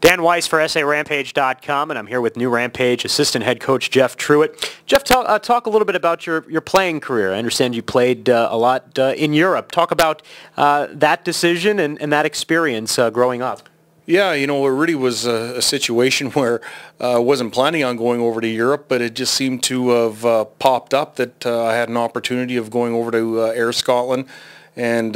Dan Weiss for SARampage.com, and I'm here with new Rampage assistant head coach Jeff Truitt. Jeff, talk a little bit about your playing career. I understand you played a lot in Europe. Talk about that decision and that experience growing up. Yeah, it really was a situation where I wasn't planning on going over to Europe, but it just seemed to have popped up that I had an opportunity of going over to Air Scotland and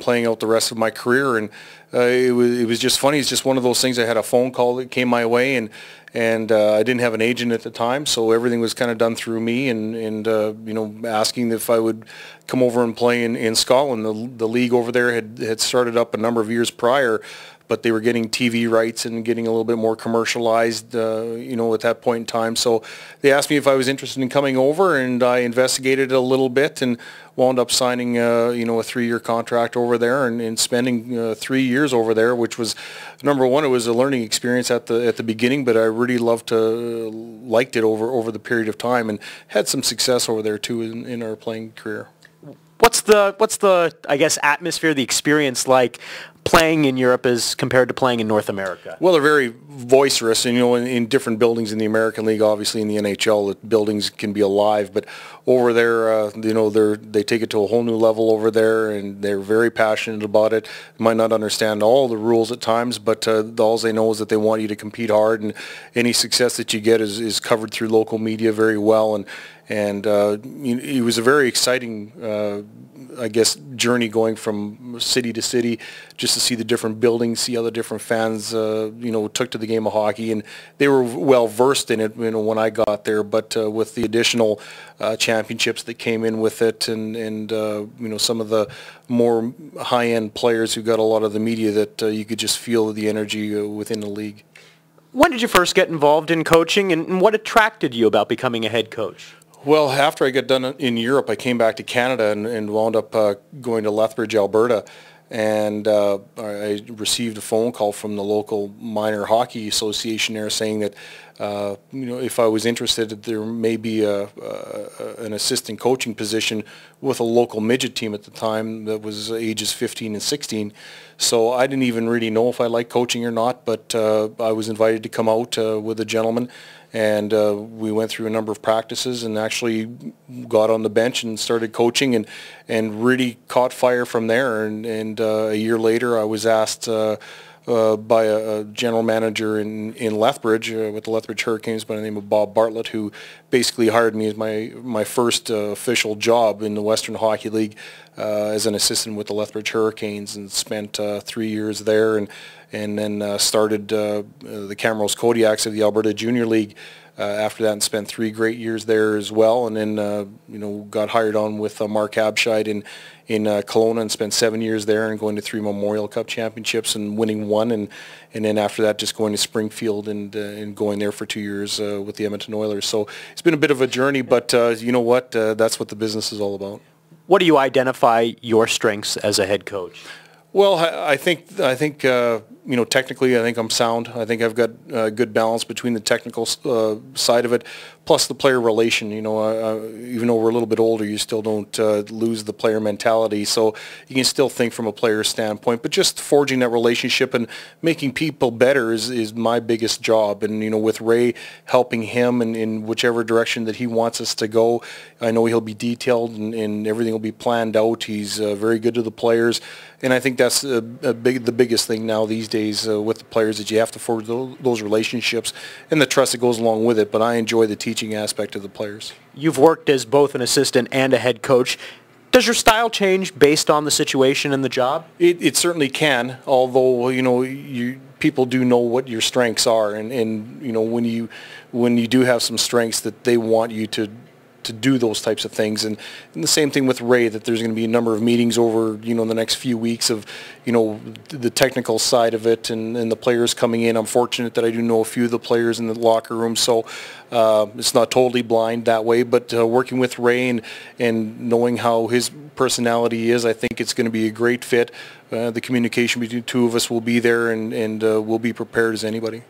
playing out the rest of my career. And it was just funny. It's just one of those things. I had a phone call that came my way, and I didn't have an agent at the time, so everything was kind of done through me, and asking if I would come over and play in Scotland. The league over there had started up a number of years prior, but they were getting TV rights and getting a little bit more commercialized, at that point in time. So they asked me if I was interested in coming over, and I investigated it a little bit and wound up signing, a 3-year contract over there and spending 3 years over there, which was, number one, it was a learning experience at the beginning, but I really liked it over the period of time and had some success over there too in our playing career. What's the I guess atmosphere, the experience like playing in Europe as compared to playing in North America? Well, they're very boisterous, and in different buildings in the American League, obviously in the NHL, the buildings can be alive, but over there, they take it to a whole new level over there, and they're very passionate about it. They might not understand all the rules at times, but all they know is that they want you to compete hard, and any success that you get is covered through local media very well, and it was a very exciting, journey going from city to city, just to see the different buildings, see how the different fans, took to the game of hockey, and they were well versed in it, when I got there. But with the additional championships that came in with it, and some of the more high-end players who got a lot of the media, that you could just feel the energy within the league. When did you first get involved in coaching, and what attracted you about becoming a head coach? Well, after I got done in Europe, I came back to Canada and wound up going to Lethbridge, Alberta, and I received a phone call from the local minor hockey association there saying that if I was interested, that there may be an assistant coaching position with a local midget team at the time that was ages 15 and 16. So I didn't even really know if I liked coaching or not, but I was invited to come out with a gentleman, and we went through a number of practices and actually got on the bench and started coaching, and really caught fire from there. And a year later, I was asked by a general manager in Lethbridge with the Lethbridge Hurricanes by the name of Bob Bartlett, who basically hired me as my first official job in the Western Hockey League as an assistant with the Lethbridge Hurricanes, and spent 3 years there, and then started the Camrose Kodiaks of the Alberta Junior League after that, and spent 3 great years there as well, and then got hired on with Mark Abscheid in Kelowna, and spent 7 years there, and going to 3 Memorial Cup championships and winning 1, and then after that just going to Springfield and going there for 2 years with the Edmonton Oilers. So it's been a bit of a journey, but you know what? That's what the business is all about. What do you identify your strengths as a head coach? Well, I think technically, I think I'm sound. I think I've got a good balance between the technical side of it, plus the player relation. Even though we're a little bit older, you still don't lose the player mentality, so you can still think from a player's standpoint. But just forging that relationship and making people better is my biggest job. And with Ray, helping him in whichever direction that he wants us to go, I know he'll be detailed and everything will be planned out. He's very good to the players, and I think that's the biggest thing now these days with the players, that you have to forge those relationships and the trust that goes along with it. But I enjoy the teaching aspect of the players. You've worked as both an assistant and a head coach. Does your style change based on the situation and the job? It certainly can, although people do know what your strengths are, and when you do have some strengths, that they want you to do those types of things. And the same thing with Ray, that there's going to be a number of meetings over the next few weeks of the technical side of it, and the players coming in. I'm fortunate that I do know a few of the players in the locker room, so it's not totally blind that way, but working with Ray and knowing how his personality is, I think it's going to be a great fit. The communication between the two of us will be there, and we'll be prepared as anybody.